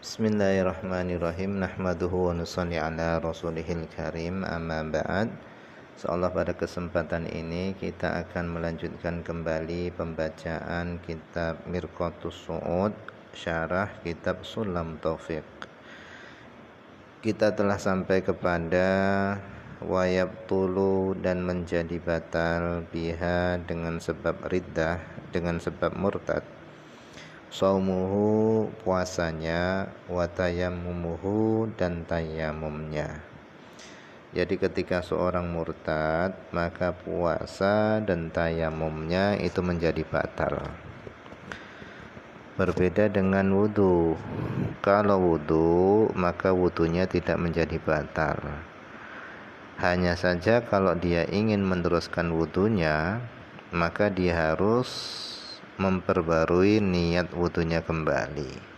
Bismillahirrahmanirrahim. Nahmaduhu wa nusalli ala rasulihil karim. Amma ba'd. Insyaallah pada kesempatan ini kita akan melanjutkan kembali pembacaan kitab Mirqatus Su'ud, syarah kitab Sulam Taufiq. Kita telah sampai kepada wayab tulu dan menjadi batal biha dengan sebab riddah, dengan sebab murtad, saumuhu puasanya, wa tayammumuhu dan tayamumnya. Jadi ketika seorang murtad, maka puasa dan tayamumnya itu menjadi batal. Berbeda dengan wudu. Kalau wudu, maka wudunya tidak menjadi batal. Hanya saja kalau dia ingin meneruskan wudunya, maka dia harus memperbarui niat wudunya kembali.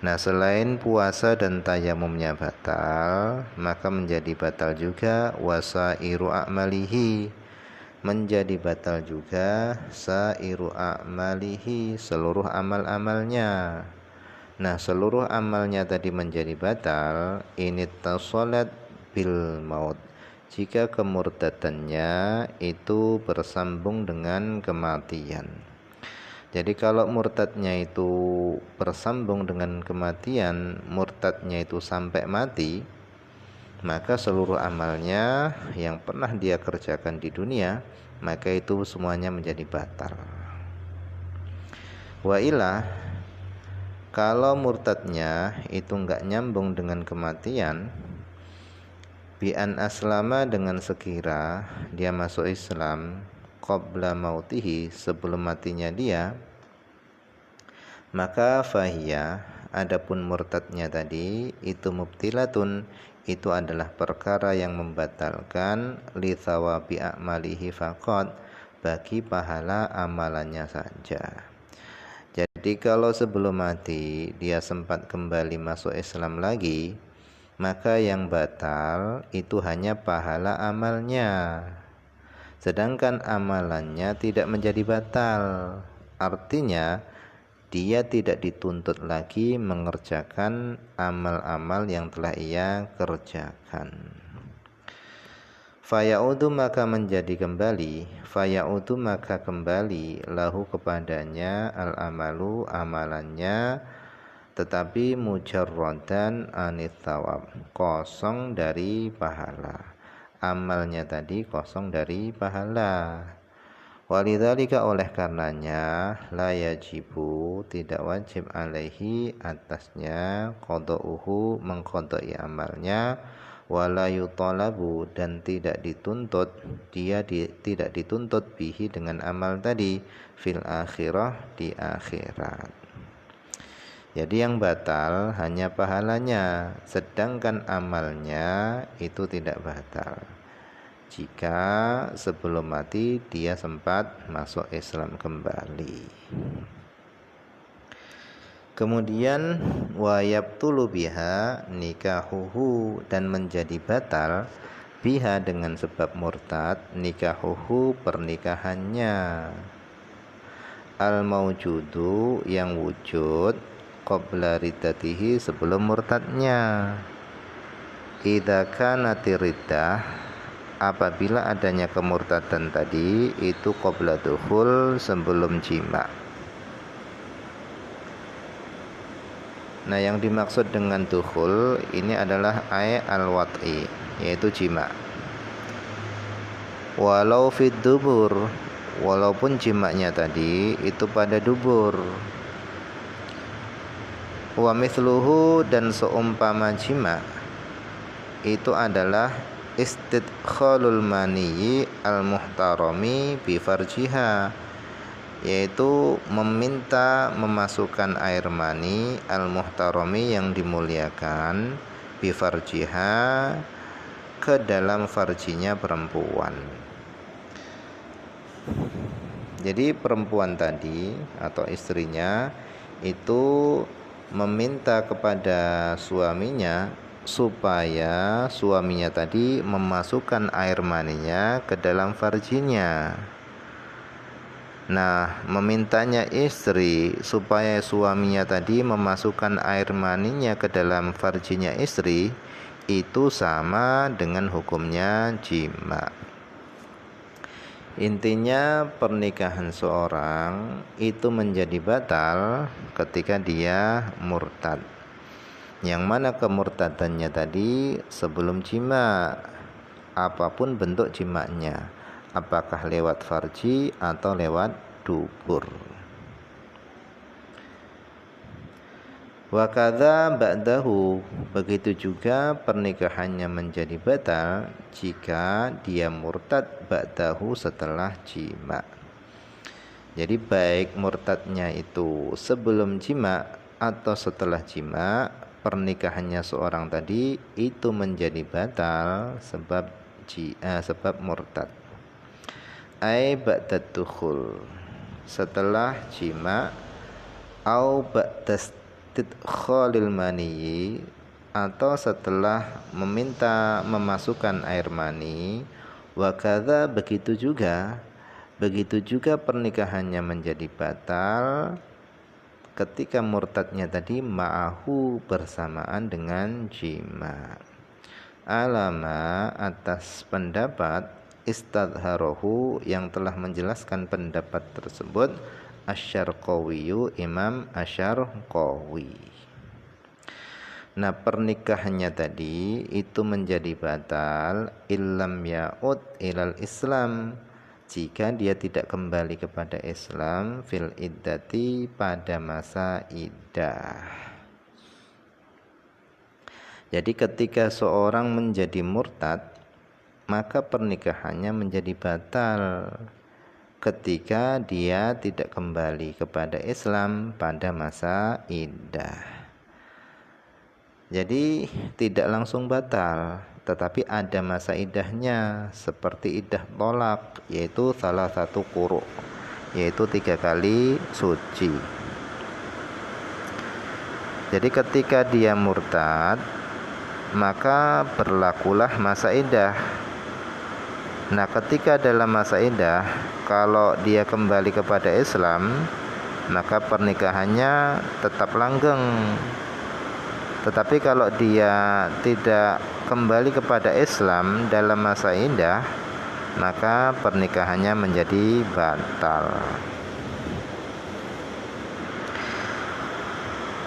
Nah, selain puasa dan tayamumnya batal, maka menjadi batal juga wasairu a'malihi, menjadi batal juga sairu a'malihi, seluruh amal-amalnya. Nah, seluruh amalnya tadi menjadi batal ini tasolat bil maut, jika kemurtadannya itu bersambung dengan kematian. Jadi kalau murtadnya itu bersambung dengan kematian, murtadnya itu sampai mati, maka seluruh amalnya yang pernah dia kerjakan di dunia, maka itu semuanya menjadi batal. Wa ilah, kalau murtadnya itu enggak nyambung dengan kematian, bi an aslama, dengan sekira dia masuk Islam qabla mautihi, sebelum matinya dia, maka fahiyah, adapun murtadnya tadi itu mubtilatun, itu adalah perkara yang membatalkan li thawabi a'malihi faqat, bagi pahala amalannya saja. Jadi kalau sebelum mati dia sempat kembali masuk Islam lagi, maka yang batal itu hanya pahala amalnya, sedangkan amalannya tidak menjadi batal. Artinya dia tidak dituntut lagi mengerjakan amal-amal yang telah ia kerjakan. Fayaudu, maka menjadi kembali, fayaudu maka kembali lahu kepadanya al-amalu, amalannya, tetapi mujarradan anit thawab, kosong dari pahala. Amalnya tadi kosong dari pahala. Walidzalika, oleh karenanya, la yajibu, tidak wajib alaihi, atasnya, qada'uhu, mengqada'i amalnya, wala yutalabu, dan tidak dituntut, dia tidak dituntut bihi, dengan amal tadi, fil akhirah, di akhirat. Jadi yang batal hanya pahalanya, sedangkan amalnya itu tidak batal jika sebelum mati dia sempat masuk Islam kembali. Kemudian wayabtulu biha nikahuhu, dan menjadi batal biha dengan sebab murtad, nikahuhu, pernikahannya, al maujudu, yang wujud, qabla riddatihi, sebelum murtadnya. Idza kanati riddah, apabila adanya kemurtadan tadi itu qabla dukhul, sebelum jima. Nah, yang dimaksud dengan dukhul ini adalah al-wat'i, yaitu jima. Walau fid dubur, walaupun jimanya tadi itu pada dubur. Wa mithluhu, dan seumpama jima itu adalah istidkhalul maniyyi al-muhtarami bi farjiha, yaitu meminta memasukkan air mani al-muhtarami, yang dimuliakan, bi farjiha, ke dalam farjinya perempuan. Jadi perempuan tadi atau istrinya itu meminta kepada suaminya supaya suaminya tadi memasukkan air maninya ke dalam farjinya. Nah, memintanya istri supaya suaminya tadi memasukkan air maninya ke dalam farjinya istri, itu sama dengan hukumnya jima. Intinya pernikahan seorang itu menjadi batal ketika dia murtad. Yang mana kemurtadannya tadi sebelum jima, apapun bentuk jimanya, apakah lewat farji atau lewat dubur. Wa kadza ba'dahu, begitu juga pernikahannya menjadi batal jika dia murtad ba'dahu setelah jima. Jadi baik murtadnya itu sebelum jima atau setelah jima, pernikahannya seorang tadi itu menjadi batal sebab murtad. Ai ba'dad dukhul, setelah jima, au ba'dastidkhalil maniyyi, atau setelah meminta memasukkan air mani. Wa kadza, begitu juga pernikahannya menjadi batal ketika murtadnya tadi ma'ahu, bersamaan dengan jima. Alama, atas pendapat istadharahu, yang telah menjelaskan pendapat tersebut Asy-Syarqawiyyu, Imam Asy-Syarqawi. Nah, pernikahannya tadi itu menjadi batal illam ya'ud ilal Islam, jika dia tidak kembali kepada Islam, fil iddati, pada masa iddah. Jadi ketika seorang menjadi murtad, maka pernikahannya menjadi batal ketika dia tidak kembali kepada Islam pada masa iddah. Jadi tidak langsung batal, tetapi ada masa iddahnya, seperti iddah tolak, yaitu salah satu quru', yaitu 3 kali suci. Jadi ketika dia murtad, maka berlakulah masa iddah. Nah, ketika dalam masa iddah, kalau dia kembali kepada Islam, maka pernikahannya tetap langgeng. Tetapi kalau dia tidak kembali kepada Islam dalam masa iddah, maka pernikahannya menjadi batal.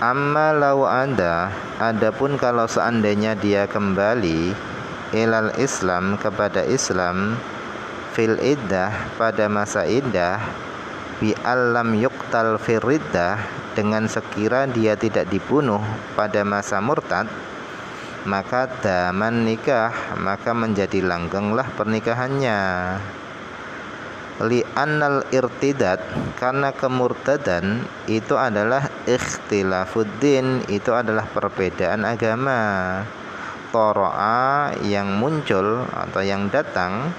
Amma lau adapun kalau seandainya dia kembali ilal Islam, kepada Islam, fil iddah, pada masa iddah, bi allam yuqtal fir riddah, dengan sekira dia tidak dibunuh pada masa murtad, maka daman nikah, maka menjadi langgenglah pernikahannya. Li annal irtidad, karena kemurtadan itu adalah ikhtilafuddin, itu adalah perbedaan agama. Toro'a, yang muncul atau yang datang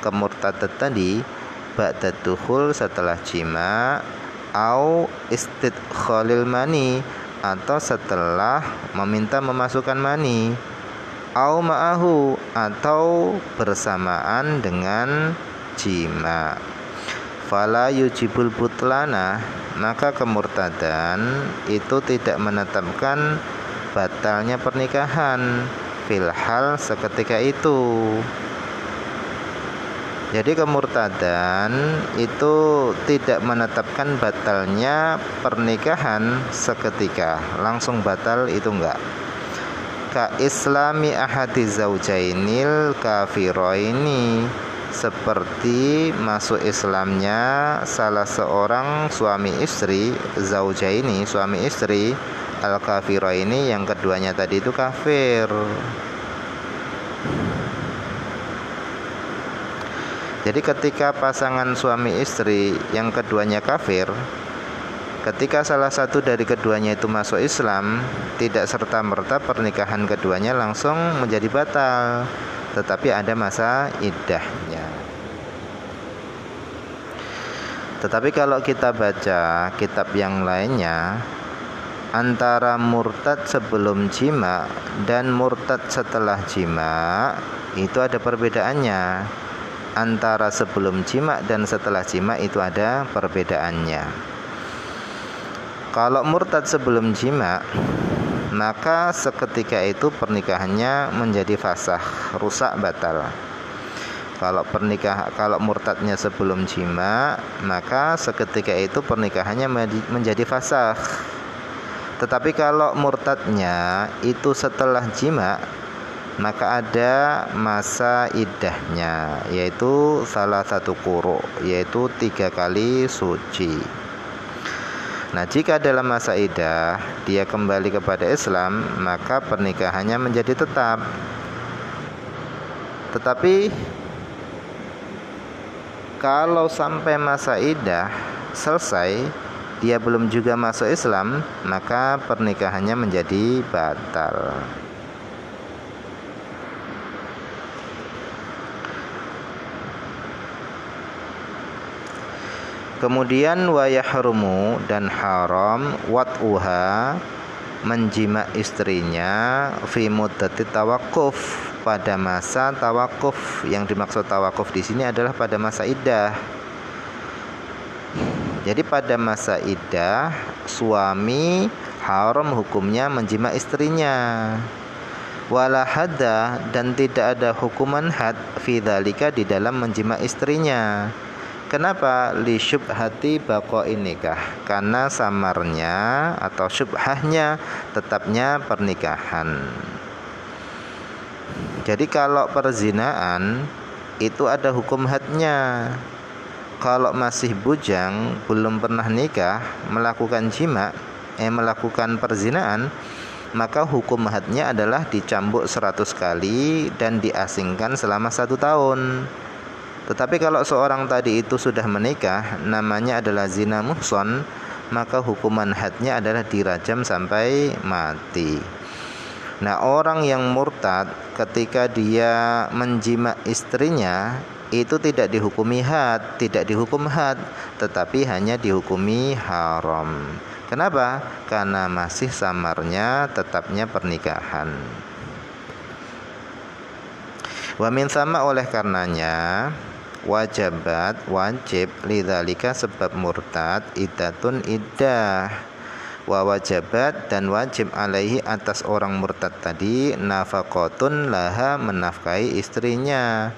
kemurtadan tadi ba'dad dukhul, setelah jima, au istidkhalil mani, atau setelah meminta memasukkan mani, au ma'ahu, atau bersamaan dengan jima. Fala yujibul butlana, maka kemurtadan itu tidak menetapkan batalnya pernikahan fil hal, seketika itu. Jadi kemurtadan itu tidak menetapkan batalnya pernikahan seketika, langsung batal itu enggak. Ka islami ahadi zaujainil kafiroini, seperti masuk Islamnya salah seorang suami istri, zaujaini, suami istri, al kafiroini, yang keduanya tadi itu kafir. Jadi ketika pasangan suami istri yang keduanya kafir, ketika salah satu dari keduanya itu masuk Islam, tidak serta-merta pernikahan keduanya langsung menjadi batal, tetapi ada masa iddahnya. Tetapi kalau kita baca kitab yang lainnya, antara murtad sebelum jima dan murtad setelah jima itu ada perbedaannya. antara sebelum jima dan setelah jima itu ada perbedaannya. Kalau murtad sebelum jima, maka seketika itu pernikahannya menjadi fasakh, rusak, batal. Kalau murtadnya sebelum jima, maka seketika itu pernikahannya menjadi fasakh. Tetapi kalau murtadnya itu setelah jima, maka ada masa iddahnya, yaitu salah satu quru, yaitu 3 kali suci. Nah, jika dalam masa iddah dia kembali kepada Islam, maka pernikahannya menjadi tetap. Tetapi kalau sampai masa iddah selesai dia belum juga masuk Islam, maka pernikahannya menjadi batal. Kemudian wa yahrumu, dan haram wat'uha, menjima istrinya, fi muddati tawakuf, pada masa tawakuf. Yang dimaksud tawakuf di sini adalah pada masa iddah. Jadi pada masa iddah suami haram hukumnya menjima istrinya. Wala hadda, dan tidak ada hukuman had fi dzalika, di dalam menjima istrinya. Kenapa? Li syubhati baqa'in nikah, karena samarnya atau syubhahnya tetapnya pernikahan. Jadi kalau perzinaan itu ada hukum hadnya. Kalau masih bujang, belum pernah nikah, melakukan melakukan perzinaan, maka hukum hadnya adalah dicambuk 100 kali dan diasingkan selama 1 tahun. Tetapi kalau seorang tadi itu sudah menikah, namanya adalah zina muhson, maka hukuman hadnya adalah dirajam sampai mati. Nah, orang yang murtad ketika dia menjima istrinya itu tidak dihukumi had, tetapi hanya dihukumi haram. Kenapa? Karena masih samarnya tetapnya pernikahan. Wa min sama, oleh karenanya wajib lidzalika, sebab murtad, iddatun iddah. Wa wajabat, dan wajib alaihi, atas orang murtad tadi, nafaqatun laha, menafkahi istrinya,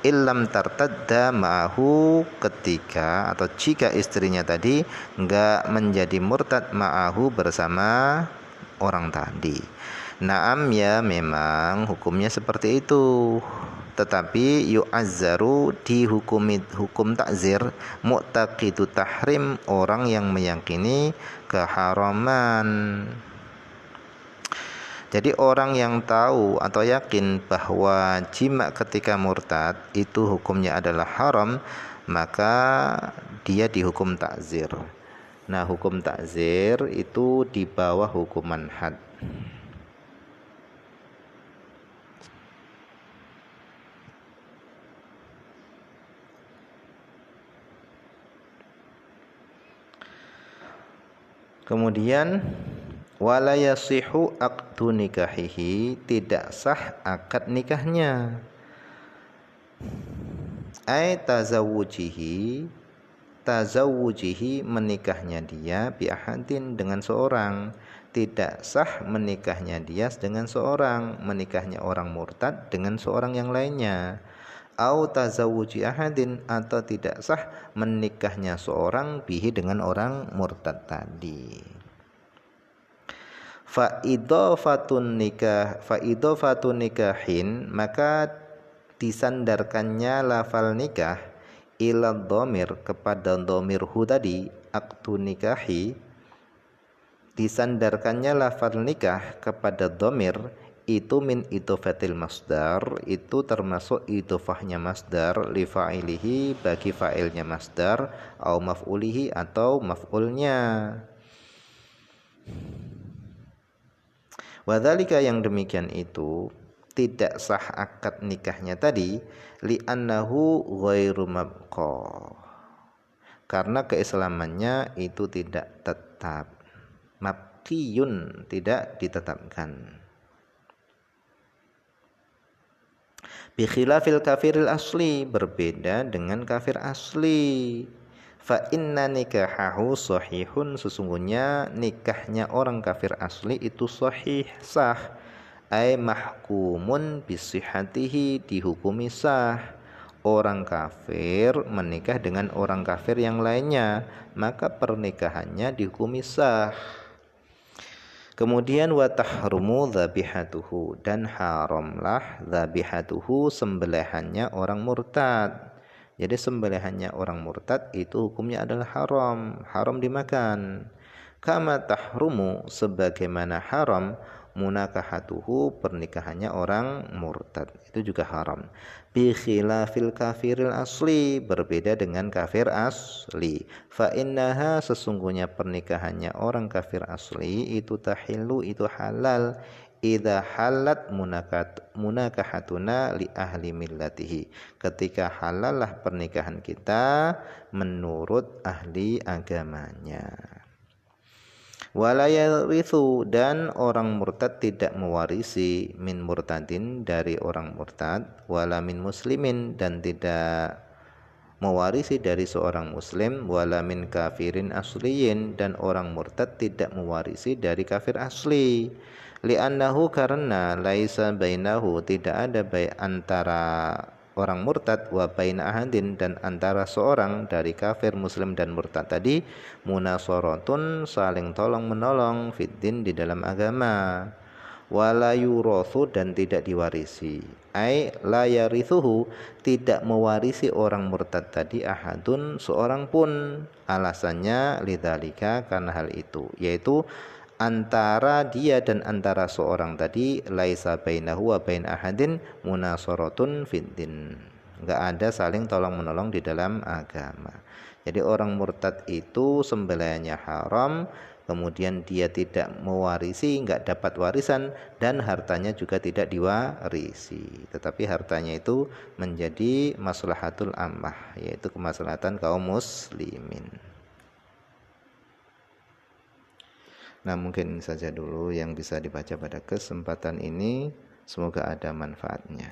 illam tartadda ma'ahu, ketika atau jika istrinya tadi enggak menjadi murtad ma'ahu, bersama orang tadi. Naam, ya, memang hukumnya seperti itu. Tetapi yu'azzaru, dihukumi hukum takzir, mu'taqidu tahrim, orang yang meyakini keharaman. Jadi orang yang tahu atau yakin bahwa jima ketika murtad itu hukumnya adalah haram, maka dia dihukum takzir. Nah, hukum takzir itu di bawah hukuman had. Kemudian wala yasihu aqdu nikahihi, tidak sah akad nikahnya. Ai tazawujihi, menikahnya dia, bi ahadin, dengan seorang. Tidak sah menikahnya dia dengan seorang, menikahnya orang murtad dengan seorang yang lainnya. Au tazawuji ahadin, atau tidak sah menikahnya seorang bihi, dengan orang murtad tadi. Fa idhafatun nikahin, maka disandarkannya lafal nikah ila dhamir, kepada dhamir hu tadi, akdu nikahi, disandarkannya lafal nikah kepada dhamir itu min idhofatil masdar, itu termasuk idhofahnya masdar, li fa'ilihi, bagi fa'ilnya masdar, au maf'ulihi, atau maf'ulnya. Wadzalika, yang demikian itu tidak sah akad nikahnya tadi, li annahu ghairu mabqa, karena keislamannya itu tidak tetap, mabqiyun, tidak ditetapkan. Bi khilafil kafiril asli, berbeda dengan kafir asli. Fa inna nikahahu sahihun, sesungguhnya nikahnya orang kafir asli itu sahih, sah. Ai mahkumun bisihatihi, dihukumi sah. Orang kafir menikah dengan orang kafir yang lainnya, maka pernikahannya dihukumi sah. Kemudian wa tahrumu dzabihatuhu, dan haramlah dzabihatuhu, sembelihannya orang murtad. Jadi sembelihannya orang murtad itu hukumnya adalah haram, haram dimakan. Kama tahrumu, sebagaimana haram munakahatuhu, pernikahannya orang murtad itu juga haram. Bi khilafil kafiril asli, berbeda dengan kafir asli. Fa innaha, sesungguhnya pernikahannya orang kafir asli itu tahillu, itu halal. Idza halat munakahatuna li ahli millatihi, ketika halallah pernikahan kita menurut ahli agamanya. Wala yarithu, dan orang murtad tidak mewarisi, min murtadin, dari orang murtad, wala min muslimin, dan tidak mewarisi dari seorang muslim, wala min kafirin asliyin, dan orang murtad tidak mewarisi dari kafir asli. Li'annahu, karena laisa bainahu, tidak ada baik antara orang murtad wa baina ahadin, dan antara seorang dari kafir, muslim dan murtad tadi, munasaratun, saling tolong menolong, fiddin, di dalam agama. Wala yurathu, dan tidak diwarisi. Ai la yarithuhu, tidak mewarisi orang murtad tadi, ahadun, seorang pun. Alasannya lidzalika, karena hal itu, yaitu antara dia dan antara seorang tadi, laisa bainahu wa bain ahadin munasaratun fiddin, enggak ada saling tolong menolong di dalam agama. Jadi orang murtad itu sembelihannya haram, kemudian dia tidak mewarisi, enggak dapat warisan, dan hartanya juga tidak diwarisi, tetapi hartanya itu menjadi maslahatul ammah, yaitu kemaslahatan kaum muslimin. Nah, mungkin saja dulu yang bisa dibaca pada kesempatan ini. Semoga ada manfaatnya.